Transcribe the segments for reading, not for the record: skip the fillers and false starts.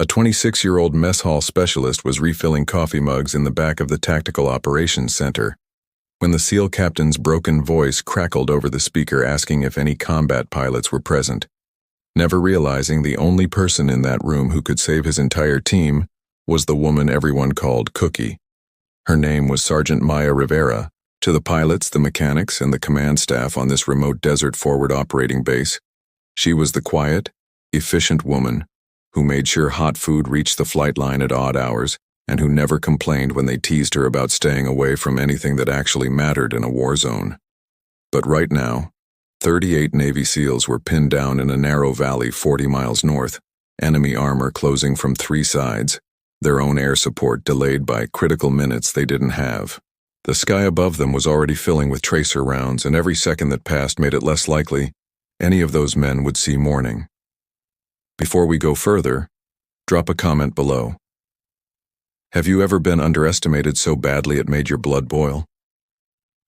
A 26-year-old mess hall specialist was refilling coffee mugs in the back of the Tactical Operations Center when the SEAL captain's broken voice crackled over the speaker asking if any combat pilots were present, never realizing the only person in that room who could save his entire team was the woman everyone called Cookie. Her name was Sergeant Maya Rivera. To the pilots, the mechanics, and the command staff on this remote desert forward operating base, she was the quiet, efficient woman who made sure hot food reached the flight line at odd hours and who never complained when they teased her about staying away from anything that actually mattered in a war zone. But right now, 38 Navy SEALs were pinned down in a narrow valley 40 miles north, enemy armor closing from 3 sides, their own air support delayed by critical minutes they didn't have. The sky above them was already filling with tracer rounds, and every second that passed made it less likely any of those men would see morning. Before we go further, drop a comment below. Have you ever been underestimated so badly it made your blood boil?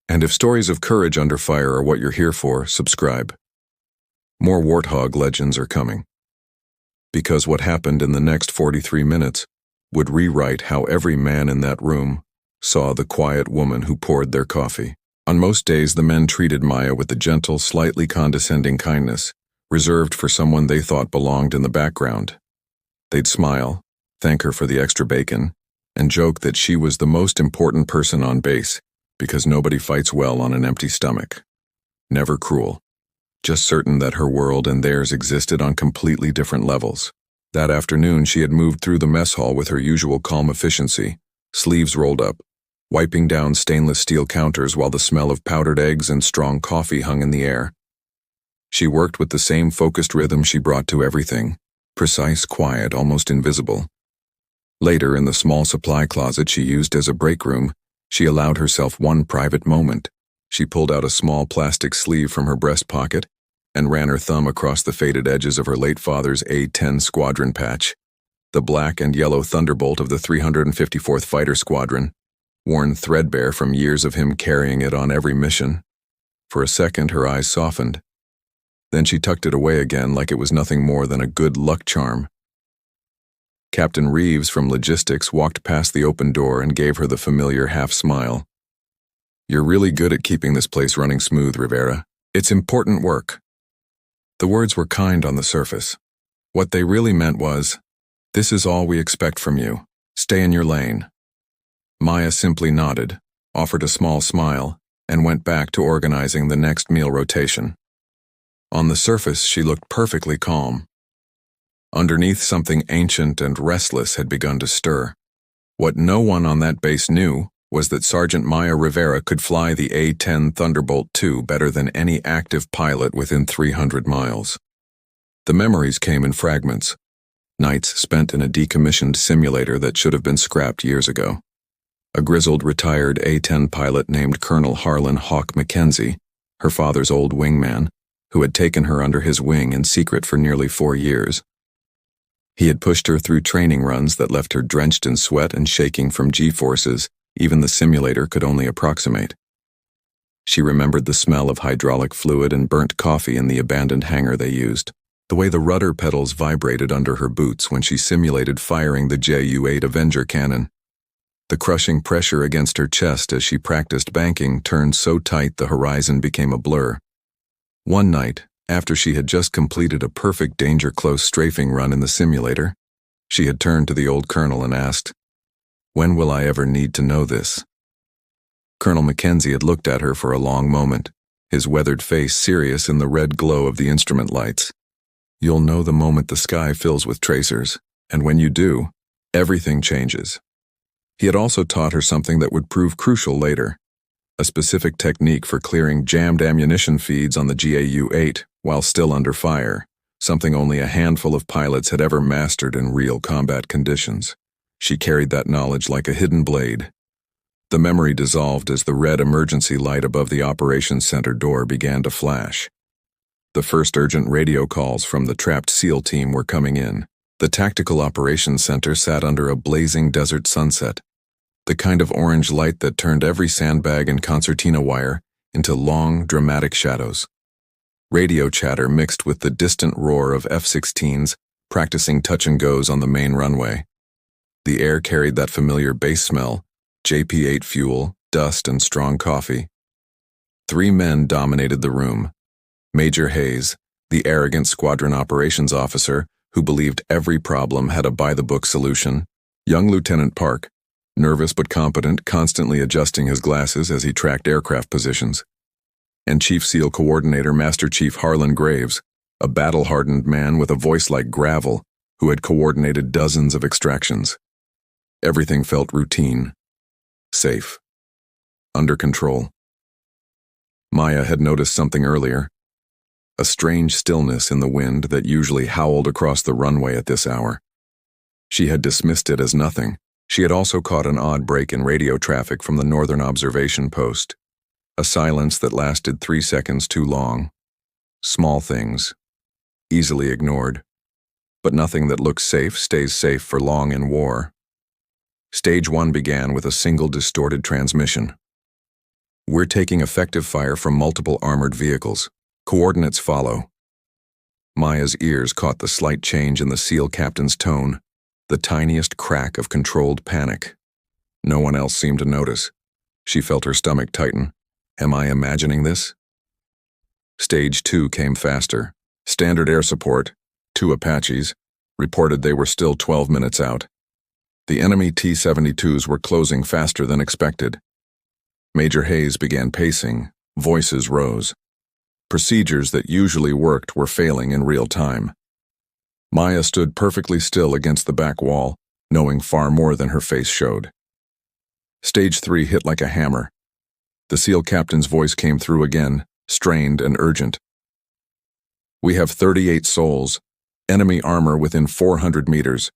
And if stories of courage under fire are what you're here for, subscribe. More Warthog legends are coming. Because what happened in the next 43 minutes would rewrite how every man in that room saw the quiet woman who poured their coffee. On most days, the men treated Maya with the gentle, slightly condescending kindness reserved for someone they thought belonged in the background. They'd smile, thank her for the extra bacon, and joke that she was the most important person on base because nobody fights well on an empty stomach. Never cruel, just certain that her world and theirs existed on completely different levels. That afternoon, she had moved through the mess hall with her usual calm efficiency, sleeves rolled up, wiping down stainless steel counters while the smell of powdered eggs and strong coffee hung in the air. She worked with the same focused rhythm she brought to everything, precise, quiet, almost invisible. Later, in the small supply closet she used as a break room, she allowed herself one private moment. She pulled out a small plastic sleeve from her breast pocket and ran her thumb across the faded edges of her late father's A-10 squadron patch, the black and yellow Thunderbolt of the 354th Fighter Squadron, worn threadbare from years of him carrying it on every mission. For a second, her eyes softened. Then she tucked it away again like it was nothing more than a good luck charm. Captain Reeves from Logistics walked past the open door and gave her the familiar half-smile. "You're really good at keeping this place running smooth, Rivera. It's important work." The words were kind on the surface. What they really meant was, "This is all we expect from you. Stay in your lane." Maya simply nodded, offered a small smile, and went back to organizing the next meal rotation. On the surface, she looked perfectly calm. Underneath, something ancient and restless had begun to stir. What no one on that base knew was that Sergeant Maya Rivera could fly the A-10 Thunderbolt II better than any active pilot within 300 miles. The memories came in fragments. Nights spent in a decommissioned simulator that should have been scrapped years ago. A grizzled retired A-10 pilot named Colonel Harlan Hawk McKenzie, her father's old wingman, who had taken her under his wing in secret for nearly 4 years. He had pushed her through training runs that left her drenched in sweat and shaking from G-forces even the simulator could only approximate. She remembered the smell of hydraulic fluid and burnt coffee in the abandoned hangar they used, the way the rudder pedals vibrated under her boots when she simulated firing the Ju-8 Avenger cannon. The crushing pressure against her chest as she practiced banking turned so tight the horizon became a blur. One night, after she had just completed a perfect danger-close strafing run in the simulator, she had turned to the old colonel and asked, "When will I ever need to know this?" Colonel McKenzie had looked at her for a long moment, his weathered face serious in the red glow of the instrument lights. "You'll know the moment the sky fills with tracers, and when you do, everything changes." He had also taught her something that would prove crucial later, a specific technique for clearing jammed ammunition feeds on the GAU-8 while still under fire, something only a handful of pilots had ever mastered in real combat conditions. She carried that knowledge like a hidden blade. The memory dissolved as the red emergency light above the operations center door began to flash. The first urgent radio calls from the trapped SEAL team were coming in. The Tactical Operations Center sat under a blazing desert sunset, the kind of orange light that turned every sandbag and concertina wire into long, dramatic shadows. Radio chatter mixed with the distant roar of F-16s practicing touch-and-goes on the main runway. The air carried that familiar base smell, JP-8 fuel, dust, and strong coffee. 3 men dominated the room. Major Hayes, the arrogant squadron operations officer who believed every problem had a by-the-book solution. Young Lieutenant Park, nervous but competent, constantly adjusting his glasses as he tracked aircraft positions. And Chief SEAL Coordinator Master Chief Harlan Graves, a battle-hardened man with a voice like gravel who had coordinated dozens of extractions. Everything felt routine, safe, under control. Maya had noticed something earlier. A strange stillness in the wind that usually howled across the runway at this hour. She had dismissed it as nothing. She had also caught an odd break in radio traffic from the northern observation post. A silence that lasted 3 seconds too long. Small things, easily ignored. But nothing that looks safe stays safe for long in war. Stage 1 began with a single distorted transmission. We're taking effective fire from multiple armored vehicles. Coordinates follow. Maya's ears caught the slight change in the SEAL captain's tone, the tiniest crack of controlled panic. No one else seemed to notice. She felt her stomach tighten. Am I imagining this? Stage 2 came faster. Standard air support, 2 Apaches, reported they were still 12 minutes out. The enemy T-72s were closing faster than expected. Major Hayes began pacing. Voices rose. Procedures that usually worked were failing in real time. Maya stood perfectly still against the back wall, knowing far more than her face showed. Stage 3 hit like a hammer. The SEAL captain's voice came through again, strained and urgent. We have 38 souls, enemy armor within 400 meters.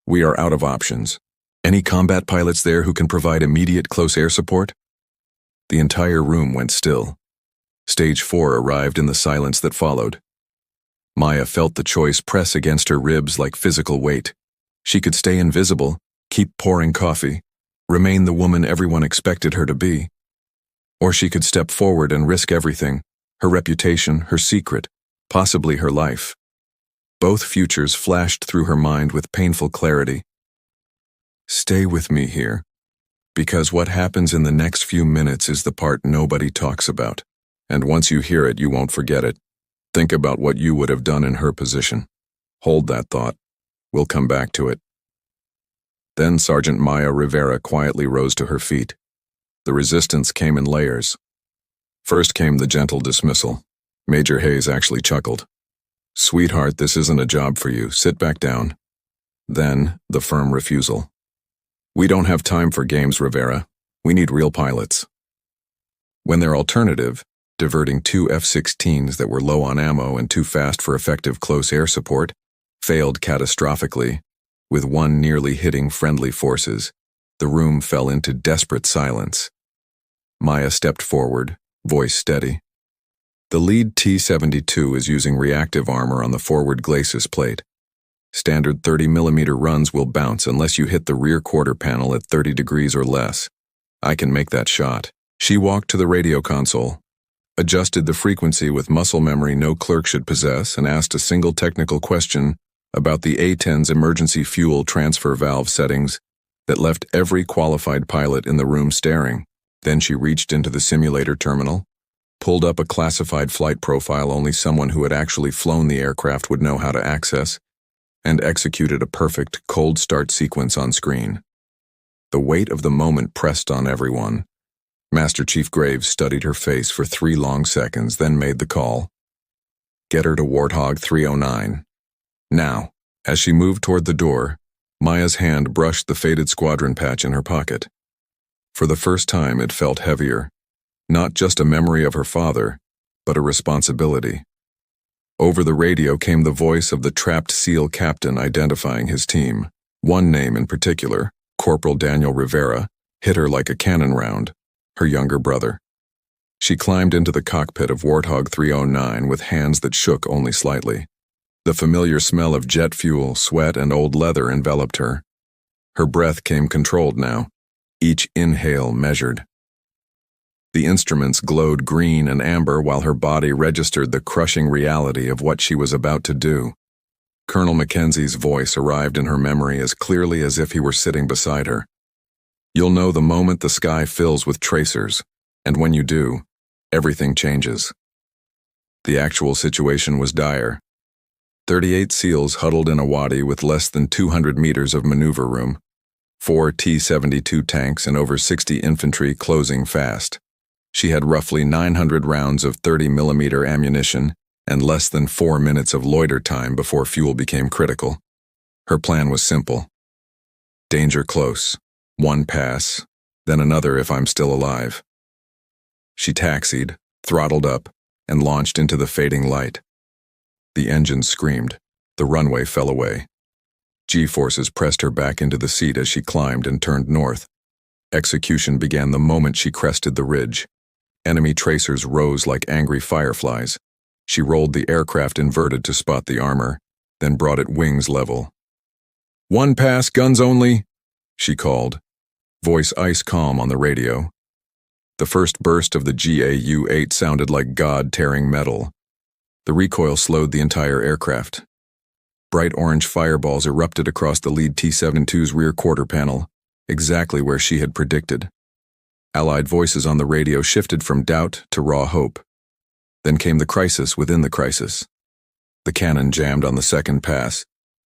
We are out of options. Any combat pilots there who can provide immediate close air support? The entire room went still. Stage 4 arrived in the silence that followed. Maya felt the choice press against her ribs like physical weight. She could stay invisible, keep pouring coffee, remain the woman everyone expected her to be. Or she could step forward and risk everything, her reputation, her secret, possibly her life. Both futures flashed through her mind with painful clarity. Stay with me here, because what happens in the next few minutes is the part nobody talks about. And once you hear it, you won't forget it. Think about what you would have done in her position. Hold that thought. We'll come back to it. Then Sergeant Maya Rivera quietly rose to her feet. The resistance came in layers. First came the gentle dismissal. Major Hayes actually chuckled. Sweetheart, this isn't a job for you. Sit back down. Then, the firm refusal. We don't have time for games, Rivera. We need real pilots. When their alternative, diverting 2 F-16s that were low on ammo and too fast for effective close air support, failed catastrophically, with one nearly hitting friendly forces, the room fell into desperate silence. Maya stepped forward, voice steady. The lead T-72 is using reactive armor on the forward glacis plate. Standard 30mm runs will bounce unless you hit the rear quarter panel at 30 degrees or less. I can make that shot. She walked to the radio console, adjusted the frequency with muscle memory no clerk should possess, and asked a single technical question about the A-10's emergency fuel transfer valve settings that left every qualified pilot in the room staring. Then she reached into the simulator terminal, pulled up a classified flight profile only someone who had actually flown the aircraft would know how to access, and executed a perfect cold start sequence on screen. The weight of the moment pressed on everyone. Master Chief Graves studied her face for 3 long seconds, then made the call. Get her to Warthog 309. Now, as she moved toward the door, Maya's hand brushed the faded squadron patch in her pocket. For the first time, it felt heavier. Not just a memory of her father, but a responsibility. Over the radio came the voice of the trapped SEAL captain identifying his team. One name in particular, Corporal Daniel Rivera, hit her like a cannon round. Her younger brother. She climbed into the cockpit of Warthog 309 with hands that shook only slightly. The familiar smell of jet fuel, sweat, and old leather enveloped her. Her breath came controlled now, each inhale measured. The instruments glowed green and amber while her body registered the crushing reality of what she was about to do. Colonel Mackenzie's voice arrived in her memory as clearly as if he were sitting beside her. You'll know the moment the sky fills with tracers, and when you do, everything changes. The actual situation was dire. 38 SEALs huddled in a wadi with less than 200 meters of maneuver room, 4 T-72 tanks and over 60 infantry closing fast. She had roughly 900 rounds of 30mm ammunition and less than 4 minutes of loiter time before fuel became critical. Her plan was simple. Danger close. One pass, then another if I'm still alive. She taxied, throttled up, and launched into the fading light. The engine screamed. The runway fell away. G-forces pressed her back into the seat as she climbed and turned north. Execution began the moment she crested the ridge. Enemy tracers rose like angry fireflies. She rolled the aircraft inverted to spot the armor, then brought it wings level. "One pass, guns only," she called, voice ice calm on the radio. The first burst of the GAU-8 sounded like God-tearing metal. The recoil slowed the entire aircraft. Bright orange fireballs erupted across the lead T-72's rear quarter panel, exactly where she had predicted. Allied voices on the radio shifted from doubt to raw hope. Then came the crisis within the crisis. The cannon jammed on the second pass,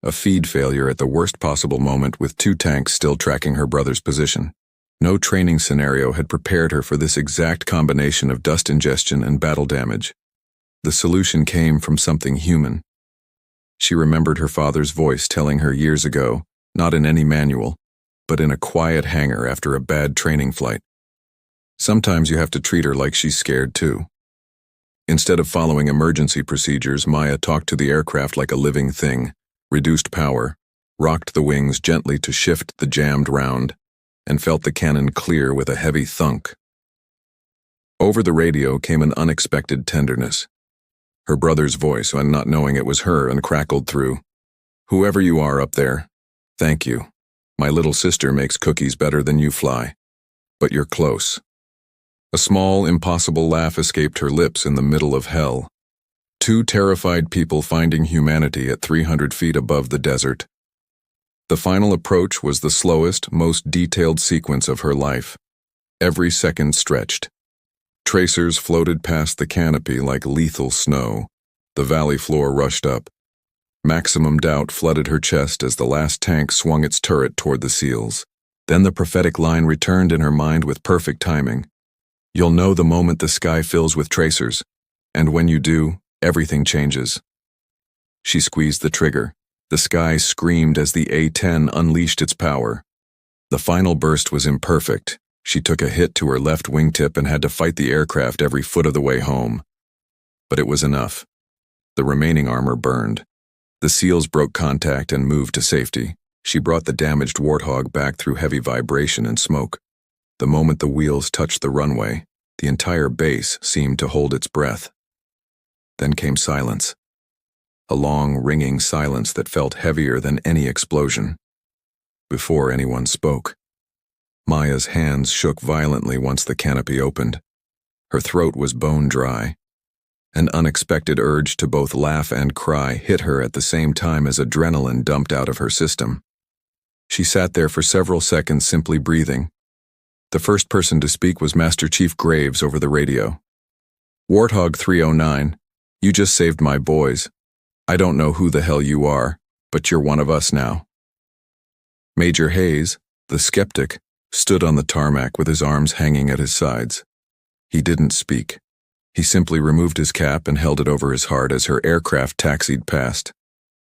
a feed failure at the worst possible moment with 2 tanks still tracking her brother's position. No training scenario had prepared her for this exact combination of dust ingestion and battle damage. The solution came from something human. She remembered her father's voice telling her years ago, not in any manual, but in a quiet hangar after a bad training flight. Sometimes you have to treat her like she's scared too. Instead of following emergency procedures, Maya talked to the aircraft like a living thing, reduced power, rocked the wings gently to shift the jammed round, and felt the cannon clear with a heavy thunk. Over the radio came an unexpected tenderness. Her brother's voice, and not knowing it was her, and crackled through. "Whoever you are up there, thank you. My little sister makes cookies better than you fly. But you're close." A small, impossible laugh escaped her lips in the middle of hell. 2 terrified people finding humanity at 300 feet above the desert. The final approach was the slowest, most detailed sequence of her life. Every second stretched. Tracers floated past the canopy like lethal snow. The valley floor rushed up. Maximum doubt flooded her chest as the last tank swung its turret toward the SEALs. Then the prophetic line returned in her mind with perfect timing. You'll know the moment the sky fills with tracers, and when you do, everything changes. She squeezed the trigger. The sky screamed as the A-10 unleashed its power. The final burst was imperfect. She took a hit to her left wingtip and had to fight the aircraft every foot of the way home. But it was enough. The remaining armor burned. The SEALs broke contact and moved to safety. She brought the damaged Warthog back through heavy vibration and smoke. The moment the wheels touched the runway, the entire base seemed to hold its breath. Then came silence. A long, ringing silence that felt heavier than any explosion. Before anyone spoke, Maya's hands shook violently once the canopy opened. Her throat was bone dry. An unexpected urge to both laugh and cry hit her at the same time as adrenaline dumped out of her system. She sat there for several seconds simply breathing. The first person to speak was Master Chief Graves over the radio. "Warthog 309, you just saved my boys. I don't know who the hell you are, but you're one of us now." Major Hayes, the skeptic, stood on the tarmac with his arms hanging at his sides. He didn't speak. He simply removed his cap and held it over his heart as her aircraft taxied past.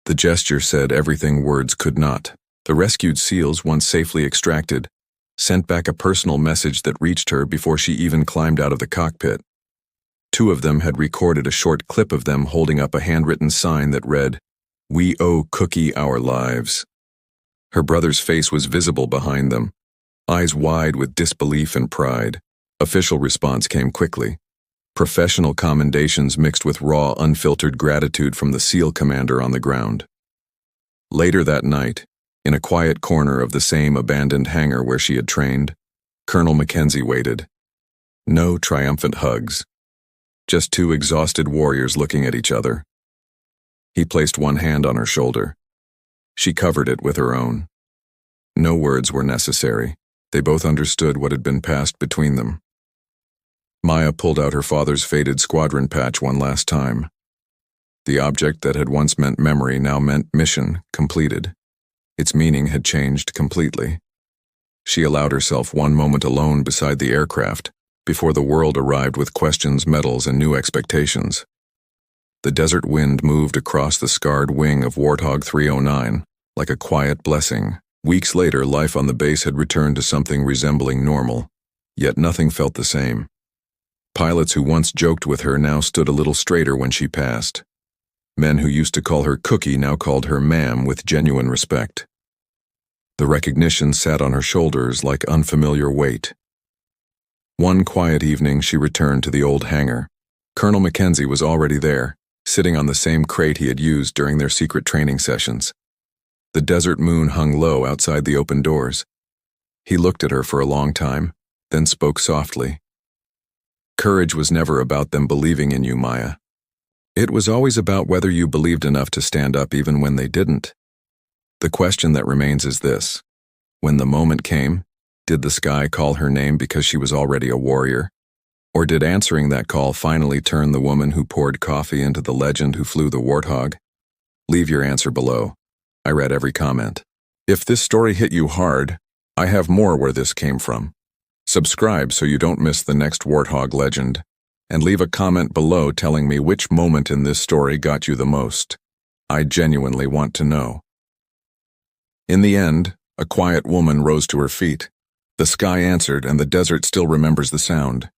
The gesture said everything words could not. The rescued SEALs, once safely extracted, sent back a personal message that reached her before she even climbed out of the cockpit. 2 of them had recorded a short clip of them holding up a handwritten sign that read, "We owe Cookie our lives." Her brother's face was visible behind them, eyes wide with disbelief and pride. Official response came quickly. Professional commendations mixed with raw, unfiltered gratitude from the SEAL commander on the ground. Later that night, in a quiet corner of the same abandoned hangar where she had trained, Colonel Mackenzie waited. No triumphant hugs. Just 2 exhausted warriors looking at each other. He placed one hand on her shoulder. She covered it with her own. No words were necessary. They both understood what had been passed between them. Maya pulled out her father's faded squadron patch one last time. The object that had once meant memory now meant mission completed. Its meaning had changed completely. She allowed herself one moment alone beside the aircraft before the world arrived with questions, medals, and new expectations. The desert wind moved across the scarred wing of Warthog 309 like a quiet blessing. Weeks later, life on the base had returned to something resembling normal, yet nothing felt the same. Pilots who once joked with her now stood a little straighter when she passed. Men who used to call her Cookie now called her Ma'am with genuine respect. The recognition sat on her shoulders like unfamiliar weight. One quiet evening, she returned to the old hangar. Colonel Mackenzie was already there, sitting on the same crate he had used during their secret training sessions. The desert moon hung low outside the open doors. He looked at her for a long time, then spoke softly. Courage was never about them believing in you, Maya. It was always about whether you believed enough to stand up even when they didn't. The question that remains is this: when the moment came, did the sky call her name because she was already a warrior? Or did answering that call finally turn the woman who poured coffee into the legend who flew the Warthog? Leave your answer below. I read every comment. If this story hit you hard, I have more where this came from. Subscribe so you don't miss the next Warthog legend, and leave a comment below telling me which moment in this story got you the most. I genuinely want to know. In the end, a quiet woman rose to her feet. The sky answered, and the desert still remembers the sound.